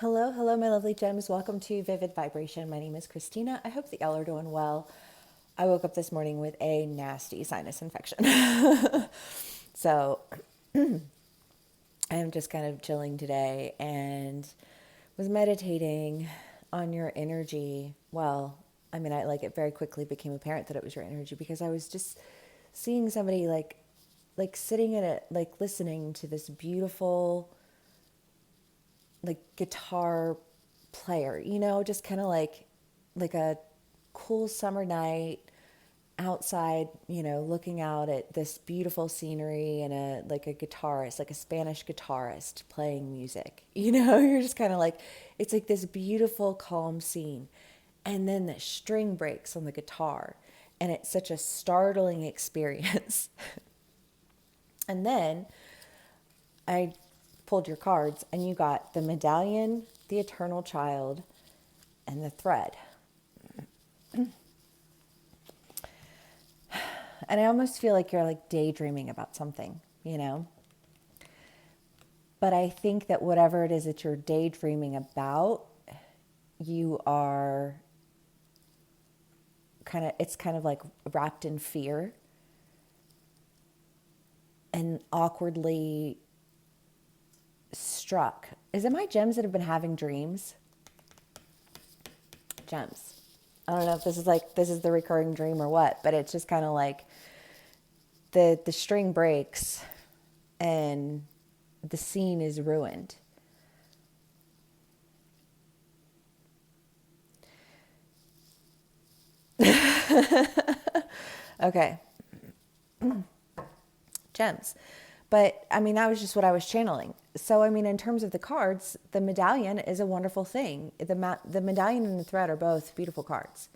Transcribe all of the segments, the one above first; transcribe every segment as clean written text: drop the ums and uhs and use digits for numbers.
Hello, hello, my lovely gems. Welcome to Vivid Vibration. My name is Christina. I hope that y'all are doing well. I woke up this morning with a nasty sinus infection. So I am just kind of chilling today and was meditating on your energy. Well, I mean, I like it very quickly became apparent that it was your energy because I was just seeing somebody like sitting in it, like listening to this beautiful like guitar player, just kind of like a cool summer night outside, looking out at this beautiful scenery and a guitarist, like a Spanish guitarist playing music. You're just kind of like it's like this beautiful calm scene. And then the string breaks on the guitar and it's such a startling experience. And then I pulled your cards and you got the medallion, the eternal child, and the thread. And I almost feel like you're like daydreaming about something. But I think that whatever it is that you're daydreaming about, you are it's kind of like wrapped in fear and awkwardly struck. Is it my gems that have been having dreams? Gems. I don't know if this is the recurring dream or what, but it's just kind of like the string breaks and the scene is ruined. Okay, gems. But I mean, that was just what I was channeling. So, I mean, in terms of the cards, the medallion is a wonderful thing. The medallion and the thread are both beautiful cards.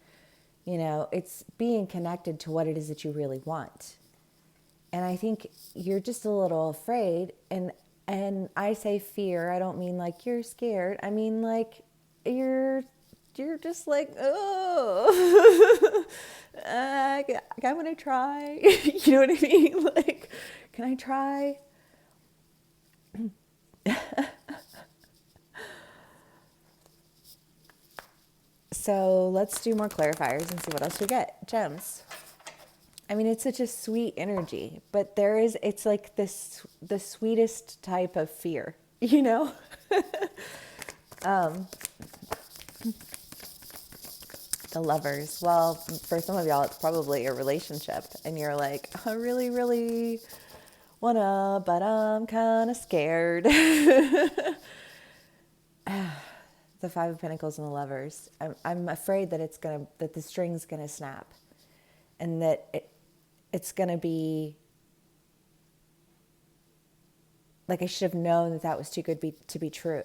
It's being connected to what it is that you really want. And I think you're just a little afraid. And I say fear. I don't mean like you're scared. I mean like you're just like, oh, I'm gonna try. You know what I mean? Like, can I try? So let's do more clarifiers and see what else we get. Gems. I mean, it's such a sweet energy, but it's like the sweetest type of fear, you know? The lovers. Well, for some of y'all, it's probably a relationship, and you're like, I really, really wanna, but I'm kind of scared. The Five of Pentacles and the Lovers. I'm afraid that that the string's gonna snap, and that it's gonna be like I should have known that that was too good to be true,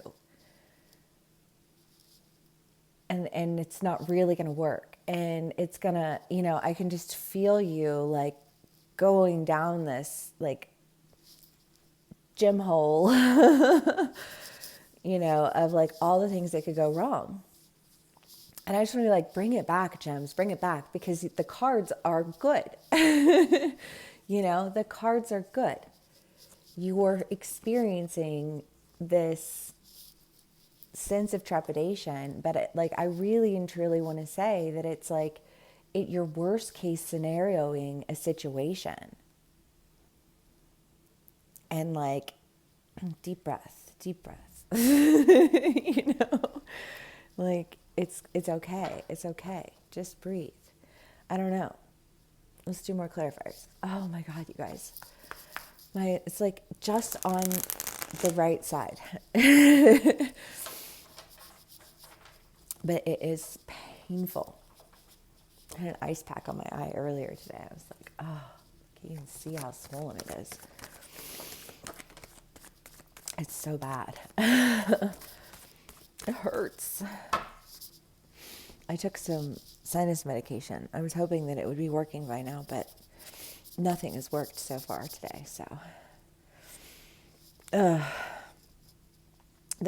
and it's not really gonna work, and it's gonna, I can just feel you like going down this like gym hole, of like all the things that could go wrong. And I just want to like bring it back, Gems, bring it back because the cards are good. The cards are good. You're experiencing this sense of trepidation, but like I really and truly want to say that it's like your worst case scenarioing a situation. And like deep breath, deep breath. Like it's okay. It's okay. Just breathe. I don't know. Let's do more clarifiers. Oh my god, you guys. It's like just on the right side. But it is painful. I had an ice pack on my eye earlier today. I was like, oh, you can see how swollen it is. It's so bad. It hurts. I took some sinus medication. I was hoping that it would be working by now, but nothing has worked so far today. So, the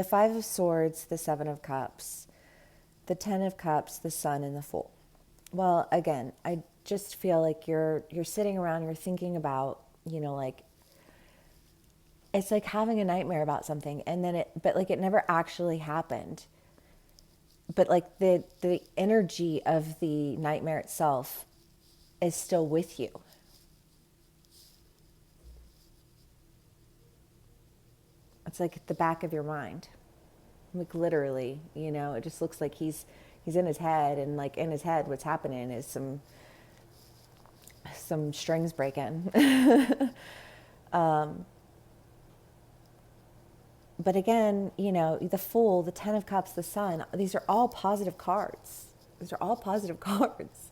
Five of Swords, the Seven of Cups, the Ten of Cups, the Sun, and the Fool. Well, again, I just feel like you're sitting around, you're thinking about, like it's like having a nightmare about something, and then but like it never actually happened. But like the energy of the nightmare itself is still with you. It's like at the back of your mind. Like literally, it just looks like he's in his head, and like in his head what's happening is some strings breaking. But again, the Fool, the Ten of Cups, the Sun, these are all positive cards. These are all positive cards,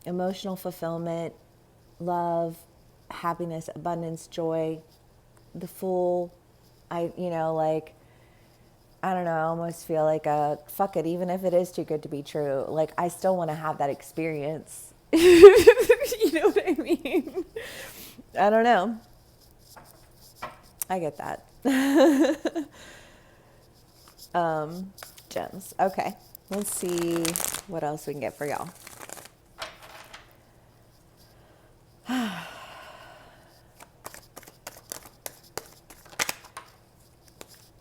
Emotional fulfillment, love, happiness, abundance, joy. The Fool, I don't know, I almost feel like fuck it, even if it is too good to be true, like I still want to have that experience. You know what I mean? I don't know. I get that. Gems. Okay. Let's see what else we can get for y'all.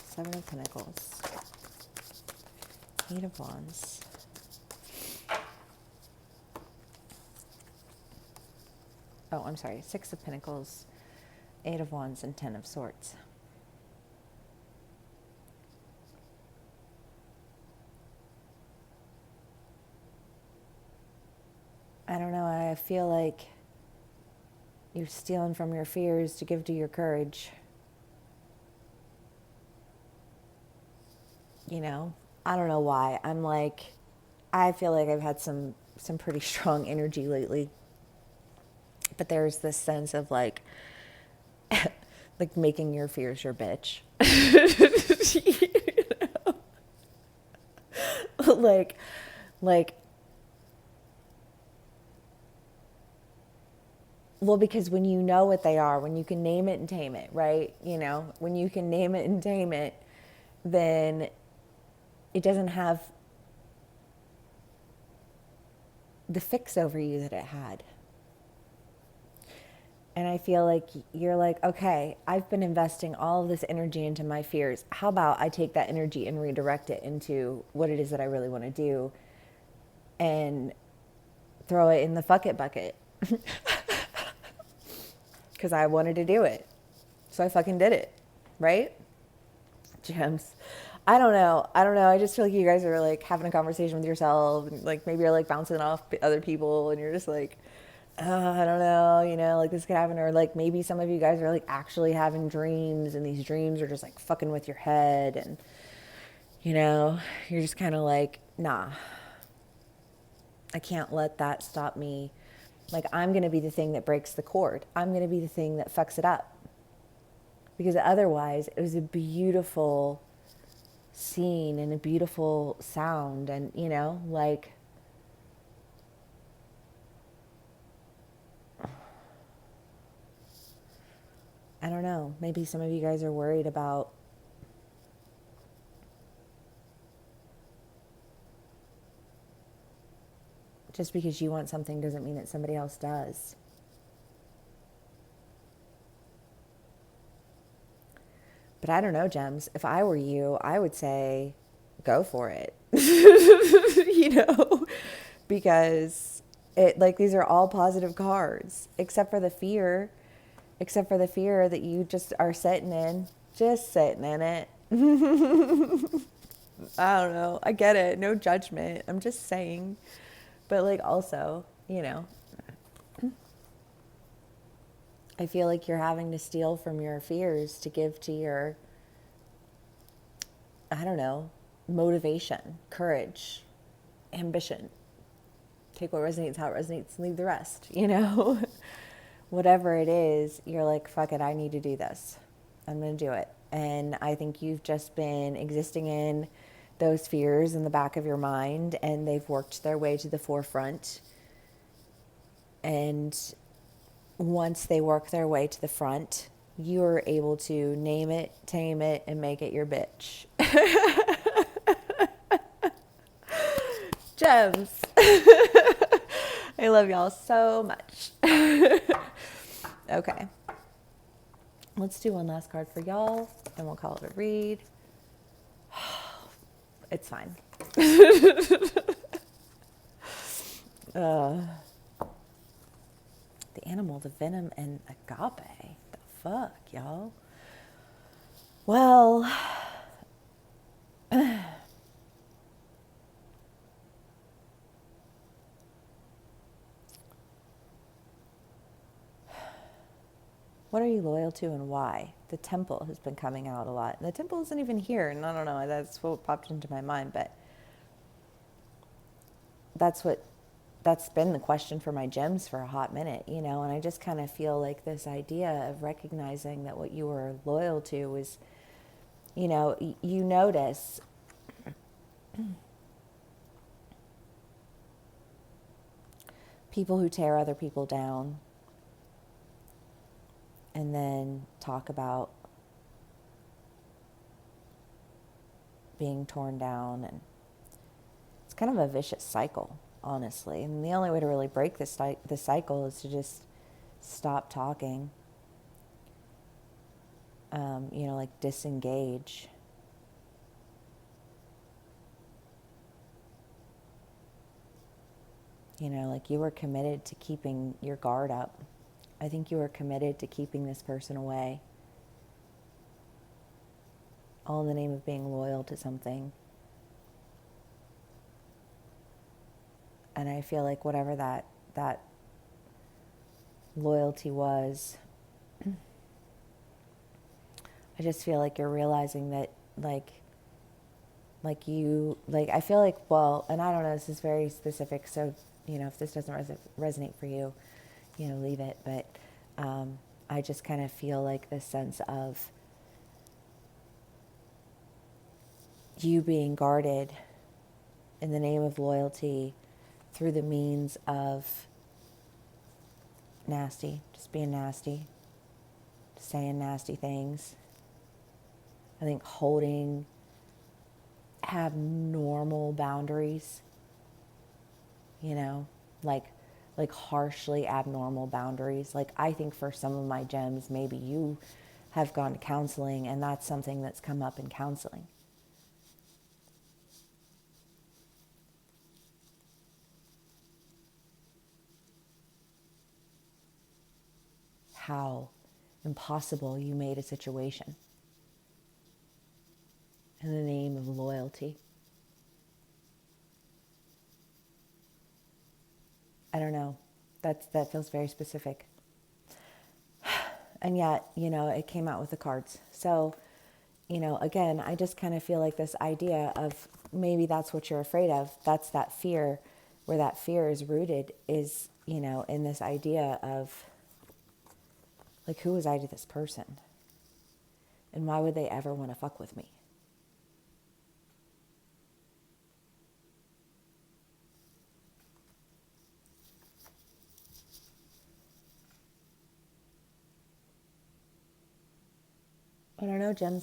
Seven of Pentacles. Eight of Wands. Oh, I'm sorry. Six of Pentacles, Eight of Wands, and Ten of Swords. I don't know. I feel like you're stealing from your fears to give to your courage. I don't know why. I feel like I've had some pretty strong energy lately. But there's this sense of like making your fears your bitch. Well, because when you know what they are, when you can name it and tame it, right? When you can name it and tame it, then it doesn't have the fix over you that it had. And I feel like you're like, okay, I've been investing all of this energy into my fears. How about I take that energy and redirect it into what it is that I really want to do and throw it in the fuck it bucket. Because I wanted to do it. So I fucking did it. Right? Gems. I don't know. I just feel like you guys are like having a conversation with yourself, and like maybe you're like bouncing off other people, and you're just like, I don't know, like this could happen. Or like maybe some of you guys are like actually having dreams, and these dreams are just like fucking with your head, and you're just kind of like, nah, I can't let that stop me. Like I'm going to be the thing that breaks the cord. I'm going to be the thing that fucks it up. Because otherwise it was a beautiful scene and a beautiful sound, and like I don't know, maybe some of you guys are worried about just because you want something doesn't mean that somebody else does. But I don't know, Gems. If I were you, I would say go for it. Because these are all positive cards, except for the fear that you just are sitting in it. I don't know. I get it. No judgment. I'm just saying. But also, I feel like you're having to steal from your fears to give to your, I don't know, motivation, courage, ambition. Take what resonates, how it resonates, and leave the rest, Whatever it is, you're like, fuck it, I need to do this. I'm going to do it. And I think you've just been existing in those fears in the back of your mind, and they've worked their way to the forefront. And once they work their way to the front, you're able to name it, tame it, and make it your bitch. Gems. I love y'all so much. Okay. Let's do one last card for y'all, and we'll call it a read. It's fine. The animal, the venom, and agape. The fuck, y'all? Well, what are you loyal to and why? The temple has been coming out a lot. And the temple isn't even here, and I don't know, that's what popped into my mind, but that's been the question for my gems for a hot minute, and I just kind of feel like this idea of recognizing that what you were loyal to was, you notice people who tear other people down and then talk about being torn down, and it's kind of a vicious cycle, honestly. And the only way to really break this cycle is to just stop talking, like disengage. Like you were committed to keeping your guard up. I think you were committed to keeping this person away, all in the name of being loyal to something. And I feel like whatever that loyalty was, I just feel like you're realizing that, I feel like, well, and I don't know, this is very specific, so, if this doesn't resonate for you, leave it. But I just kind of feel like this sense of you being guarded in the name of loyalty through the means of nasty, just being nasty, saying nasty things. I think holding abnormal boundaries, like harshly abnormal boundaries. Like I think for some of my gems, maybe you have gone to counseling and that's something that's come up in counseling. How impossible you made a situation in the name of loyalty. I don't know. That feels very specific. And yet, it came out with the cards. So, again, I just kind of feel like this idea of maybe that's what you're afraid of. That's that fear, where that fear is rooted is, in this idea of, like, who was I to this person? And why would they ever want to fuck with me? I don't know, Jen.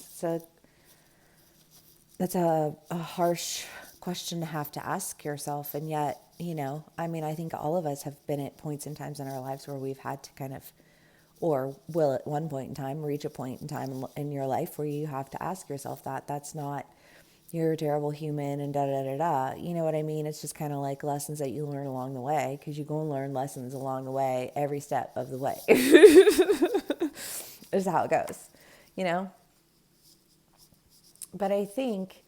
That's a harsh question to have to ask yourself. And yet, I think all of us have been at points and times in our lives where we've had to kind of, or will at one point in time reach a point in time in your life where you have to ask yourself that. That's not, you're a terrible human and da-da-da-da. You know what I mean? It's just kind of like lessons that you learn along the way, because you go and learn lessons along the way every step of the way. Is how it goes, But I think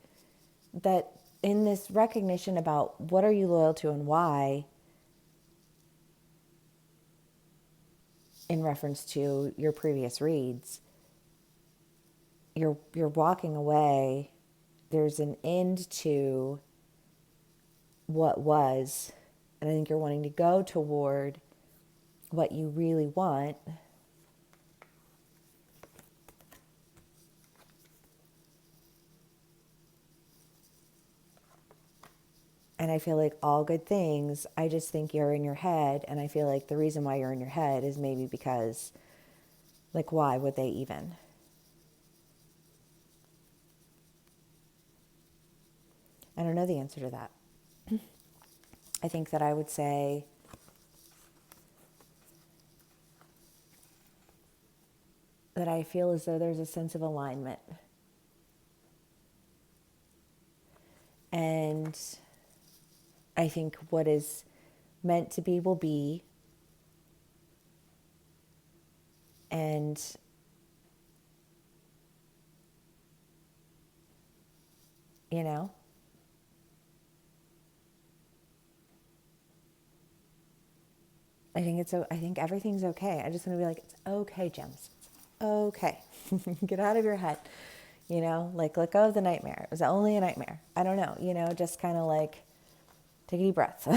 that in this recognition about what are you loyal to and why, in reference to your previous reads, you're walking away. There's an end to what was, and I think you're wanting to go toward what you really want. And I feel like all good things, I just think you're in your head. And I feel like the reason why you're in your head is maybe because, like, why would they even? I don't know the answer to that. I think that I would say that I feel as though there's a sense of alignment. And I think what is meant to be will be. And you know, I think everything's okay. I just want to be like, it's okay, Gems. It's okay. Get out of your head. You know, like let go of the nightmare. It was only a nightmare. I don't know, you know, just kind of like take a deep breath.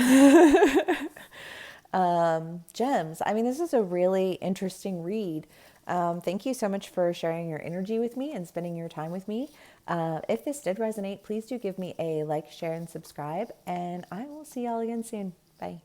Gems. I mean, this is a really interesting read. Thank you so much for sharing your energy with me and spending your time with me. If this did resonate, please do give me a like, share, and subscribe. And I will see y'all again soon. Bye.